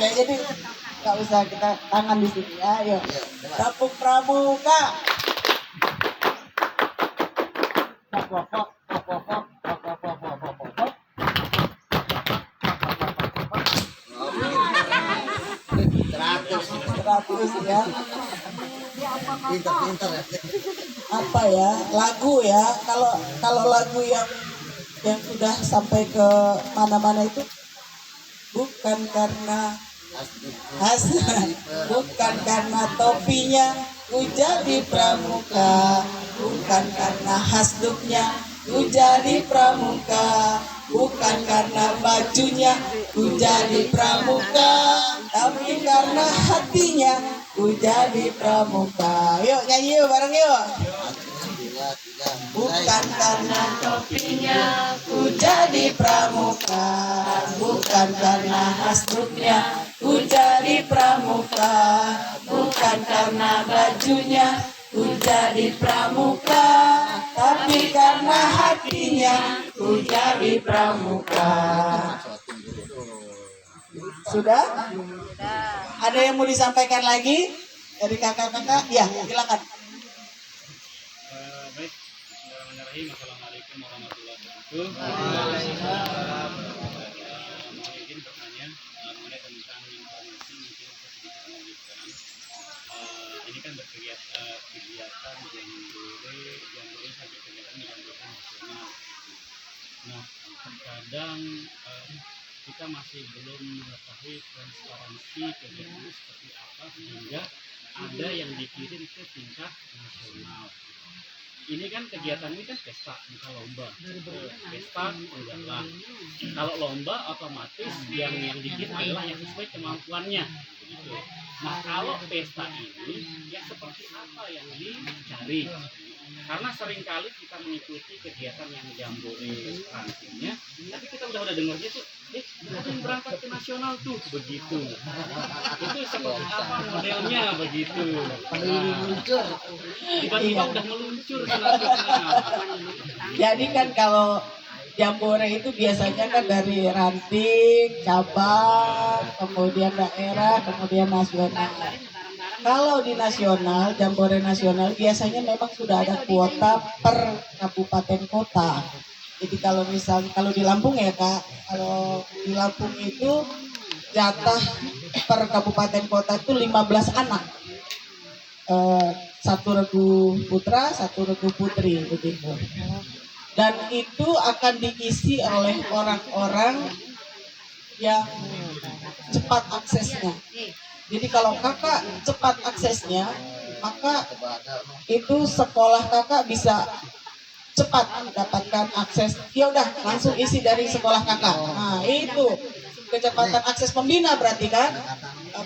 Oke, jadi nggak usah kita tangan di sini ya. Ayo, tepuk pramuka. Teratus ya. Pintar-pintar ya. Apa ya, lagu ya, kalau lagu yang sudah sampai ke mana-mana itu bukan karena bukan karena topinya ku jadi pramuka, bukan karena hasduknya ku jadi pramuka, bukan karena bajunya ku jadi pramuka, tapi karena hatinya ku jadi pramuka. Yuk nyanyi yuk bareng yuk. Bukan karena topinya ku jadi pramuka, bukan karena hasduknya ku jadi pramuka, bukan karena bajunya ku jadi pramuka, tapi karena hatinya ku jadi pramuka. Sudah? Ada yang mau disampaikan lagi dari kakak-kakak? Ya, silakan. Baik, bismillahirrahmanirrahim. Assalamualaikum warahmatullahi wabarakatuh. Mohon izin bertanya mengenai tentang informasi mungkin saya sedikit melanjutkan. Ini kan kegiatan jambore sampai kegiatan menjamboree nasional. Nah, terkadang kita masih belum mengetahui transparansi kegiatan seperti apa sehingga ada yang dikirim ke tingkat nasional. Ini kan kegiatan ini kan pesta, bukan lomba. Pesta enggak lah. Kalau lomba otomatis yang dikirim adalah yang sesuai kemampuannya. Begitu. Nah kalau pesta ini ya seperti apa yang dicari? Karena seringkali kita mengikuti kegiatan yang jambore rantingnya, tapi kita udah dengarnya tuh, akan berangkat ke nasional tuh, begitu. Itu seperti apa modelnya begitu. Meluncur. Tiba-tiba udah meluncur selanjutnya. Jadi kan kalau jambore itu biasanya kan dari ranting, cabang, kemudian daerah, kemudian nasional. Kalau di nasional, jambore nasional biasanya memang sudah ada kuota per kabupaten kota. Jadi kalau di Lampung ya Kak, kalau di Lampung itu jatah per kabupaten kota itu 15 anak. Satu regu putra, satu regu putri begitu. Dan itu akan diisi oleh orang-orang yang cepat aksesnya. Jadi kalau kakak cepat aksesnya, maka itu sekolah kakak bisa cepat mendapatkan akses. Ya udah langsung isi dari sekolah kakak. Nah itu kecepatan akses pembina berarti kan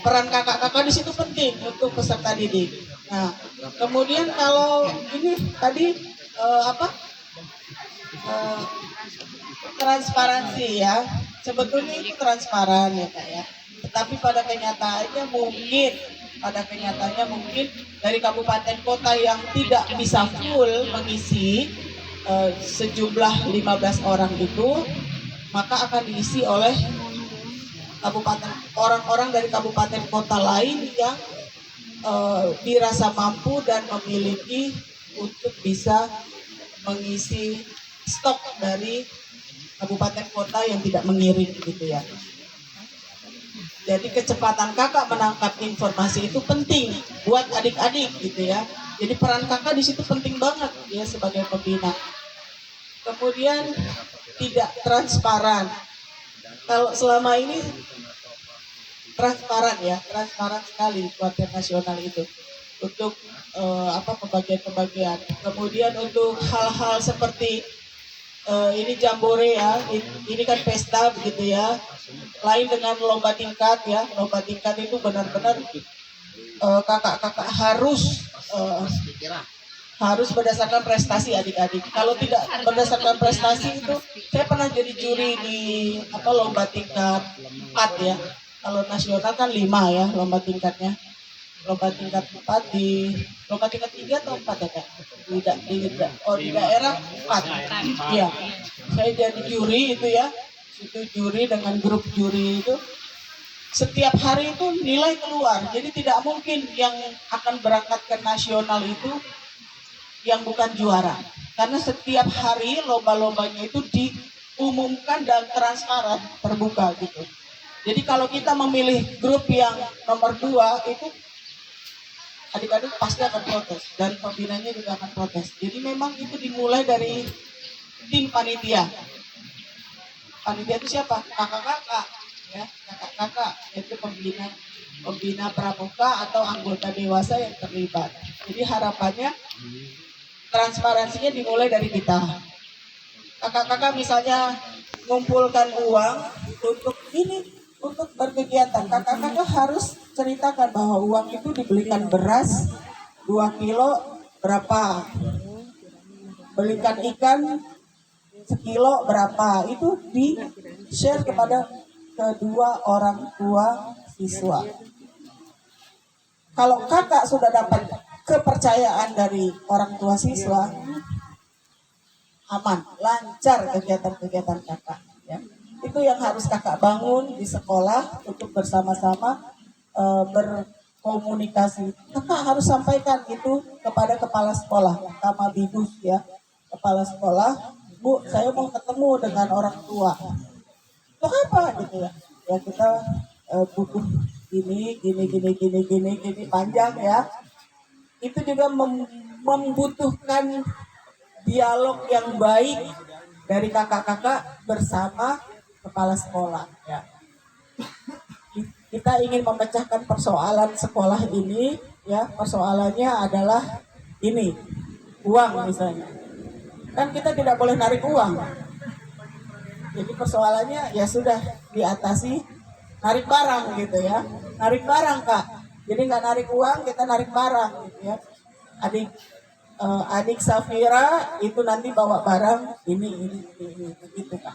peran kakak-kakak di situ penting untuk peserta didik. Nah kemudian kalau ini tadi transparansi ya, sebetulnya itu transparan ya kak ya. Tetapi pada kenyataannya mungkin dari kabupaten kota yang tidak bisa full mengisi sejumlah 15 orang itu, maka akan diisi oleh orang-orang dari kabupaten kota lain yang dirasa mampu dan memiliki untuk bisa mengisi stok dari kabupaten kota yang tidak mengirim gitu ya. Jadi kecepatan kakak menangkap informasi itu penting buat adik-adik gitu ya. Jadi peran kakak di situ penting banget ya sebagai pembina. Kemudian tidak transparan. Kalau selama ini transparan sekali kuartir nasional itu untuk pembagian. Kemudian untuk hal-hal seperti ini jambore ya, ini kan pesta begitu ya. Lain dengan lomba tingkat ya, lomba tingkat itu benar-benar kakak-kakak harus berdasarkan prestasi adik-adik. Kalau tidak berdasarkan prestasi itu, saya pernah jadi juri di lomba tingkat 4 ya. Kalau nasional kan 5 ya lomba tingkatnya. Lomba tingkat 4 lomba tingkat 3 atau 4 ya Kak? Di daerah 4. Iya. Saya jadi juri itu ya. Itu juri dengan grup juri itu setiap hari itu nilai keluar. Jadi tidak mungkin yang akan berangkat ke nasional itu yang bukan juara. Karena setiap hari lomba-lombanya itu diumumkan dan transparan, terbuka gitu. Jadi kalau kita memilih grup yang nomor 2 itu adik-adik pasti akan protes dan pembinanya juga akan protes. Jadi memang itu dimulai dari tim panitia. Panitia itu siapa? Kakak-kakak, ya, kakak-kakak itu pembina pramuka atau anggota dewasa yang terlibat. Jadi harapannya transparansinya dimulai dari kita. Kakak-kakak misalnya mengumpulkan uang untuk ini, untuk berkegiatan. Kakak-kakak harus ceritakan bahwa uang itu dibelikan beras 2 kilo berapa, belikan ikan sekilo berapa, itu di share kepada kedua orang tua siswa. Kalau kakak sudah dapat kepercayaan dari orang tua siswa, aman, lancar kegiatan-kegiatan kakak. Ya. Itu yang harus kakak bangun di sekolah untuk bersama-sama berkomunikasi. Kakak harus sampaikan itu kepada kepala sekolah, Kama Bidus ya, kepala sekolah. Bu, saya mau ketemu dengan orang tua. Untuk apa gitu ya? Ya kita butuh gini panjang ya. Itu juga membutuhkan dialog yang baik dari kakak-kakak bersama kepala sekolah ya. Kita ingin memecahkan persoalan sekolah ini ya. Persoalannya adalah ini, uang misalnya. Kan kita tidak boleh narik uang. Jadi persoalannya ya sudah diatasi narik barang gitu ya. Narik barang Kak. Jadi nggak narik uang, kita narik barang gitu ya. Adik Safira itu nanti bawa barang ini gitu Kak.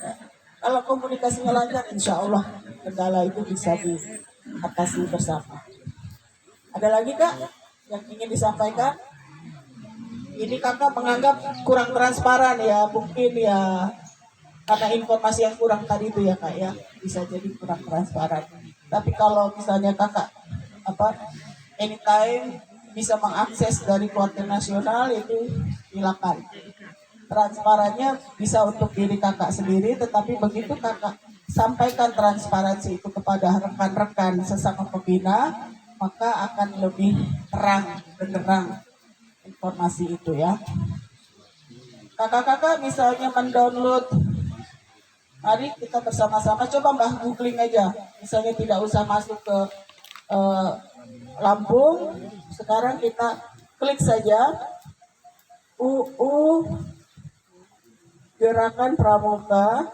Ya. Kalau komunikasinya lancar, insya Allah kendala itu bisa diatasi bersama. Ada lagi Kak yang ingin disampaikan? Ini kakak menganggap kurang transparan ya, mungkin ya karena informasi yang kurang tadi itu ya Kak ya, bisa jadi kurang transparan. Tapi kalau misalnya kakak anytime bisa mengakses dari kuartal nasional itu silakan. Transparannya bisa untuk diri kakak sendiri, tetapi begitu kakak sampaikan transparansi itu kepada rekan-rekan sesama pembina, maka akan lebih terang benderang informasi itu ya. Kakak-kakak misalnya mendownload, mari kita bersama-sama coba Mbah googling aja. Misalnya tidak usah masuk ke Lampung, sekarang kita klik saja UU Gerakan Pramuka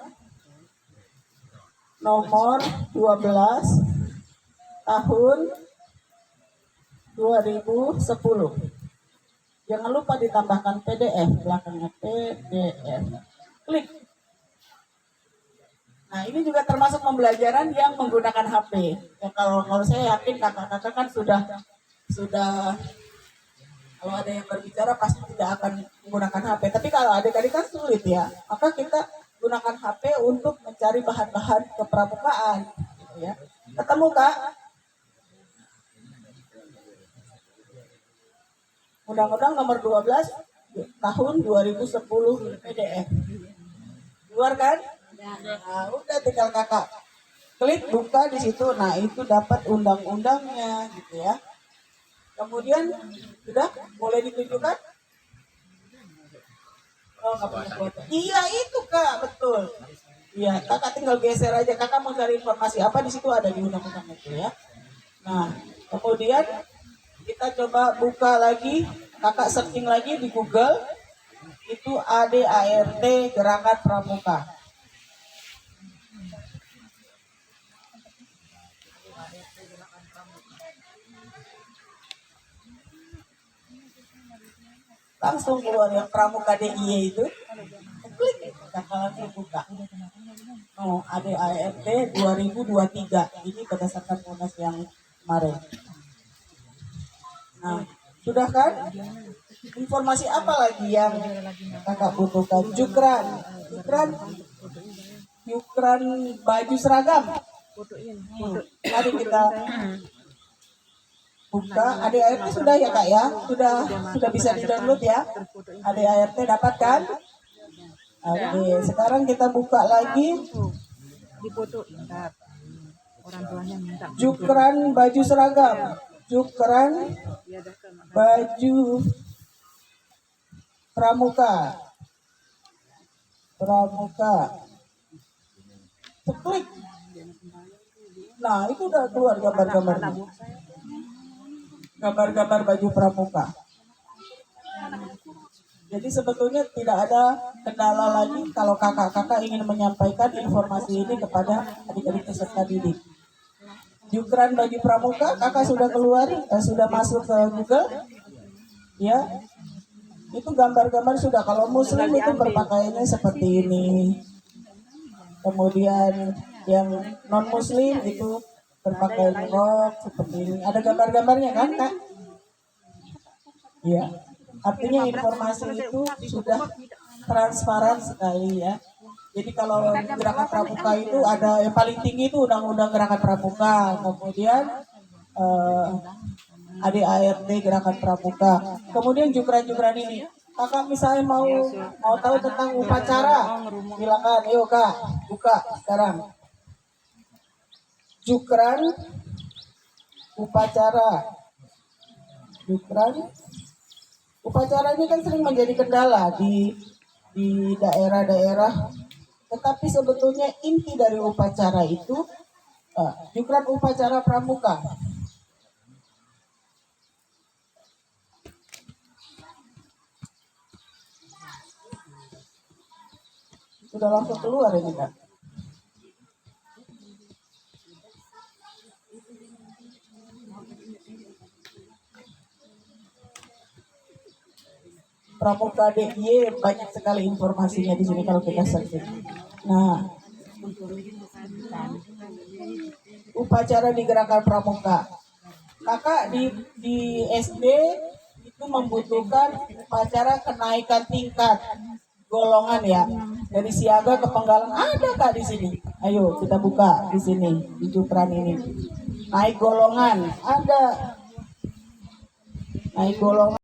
nomor 12 tahun 2010. Jangan lupa ditambahkan PDF, belakangnya PDF. Klik. Nah, ini juga termasuk pembelajaran yang menggunakan HP. Ya, kalau saya yakin kakak-kakak kan sudah kalau ada yang berbicara pasti tidak akan menggunakan HP. Tapi kalau adik-adik kan sulit ya, maka kita gunakan HP untuk mencari bahan-bahan kepramukaan. Ya. Ketemu Kak? Undang-Undang nomor 12 tahun 2010 PDF. Keluar kan? Nah, udah tinggal kakak klik buka di situ. Nah, itu dapat undang-undangnya gitu ya. Kemudian sudah boleh ditunjukkan? Oh, nggak punya kuota. Iya itu Kak, betul. Iya, kakak tinggal geser aja. Kakak mau cari informasi apa di situ ada di undang-undang itu ya. Nah, kemudian kita coba buka lagi, kakak searching lagi di Google, itu ADART Gerakan Pramuka. Langsung keluar yang Pramuka DIY itu, klik, kakak langsung buka. Oh, ADART 2023, ini berdasarkan Munas yang kemarin. Nah, sudah kan? Informasi apa lagi yang kakak butuhkan? Yukran baju seragam. Mari kita buka. ADART sudah ya Kak ya? Sudah bisa di-download ya? ADART dapat kan? Oke, sekarang kita buka lagi. Jukran baju seragam. Jukran baju pramuka. Klik. Nah, itu udah keluar gambar-gambarnya. Gambar-gambar baju pramuka. Jadi sebetulnya tidak ada kendala lagi kalau kakak-kakak ingin menyampaikan informasi ini kepada adik-adik peserta didik. Jukran baju pramuka, kakak sudah keluar, sudah masuk ke Google, ya. Itu gambar-gambar sudah. Kalau muslim itu berpakaiannya seperti ini. Kemudian yang non muslim itu berpakaian rok seperti ini. Ada gambar-gambarnya kan, Kak? Iya. Artinya informasi itu sudah transparan sekali ya. Jadi kalau gerakan pramuka itu ada yang paling tinggi itu undang-undang gerakan pramuka, kemudian ADART gerakan pramuka, kemudian jukran-jukran ini. Kakak misalnya mau tahu tentang upacara, silakan, yuk Kak, buka sekarang. Jukran upacara, upacara ini kan sering menjadi kendala di daerah-daerah, tetapi sebetulnya inti dari upacara itu jukran upacara pramuka. Sudah langsung keluar ini Kak. Pramuka DIY banyak sekali informasinya di sini kalau kita searching. Nah, upacara di gerakan pramuka. Kakak di SD itu membutuhkan upacara kenaikan tingkat golongan ya, dari siaga ke penggalang. Ada Kak di sini. Ayo kita buka di sini di jukran ini. Naik golongan ada. Naik golongan.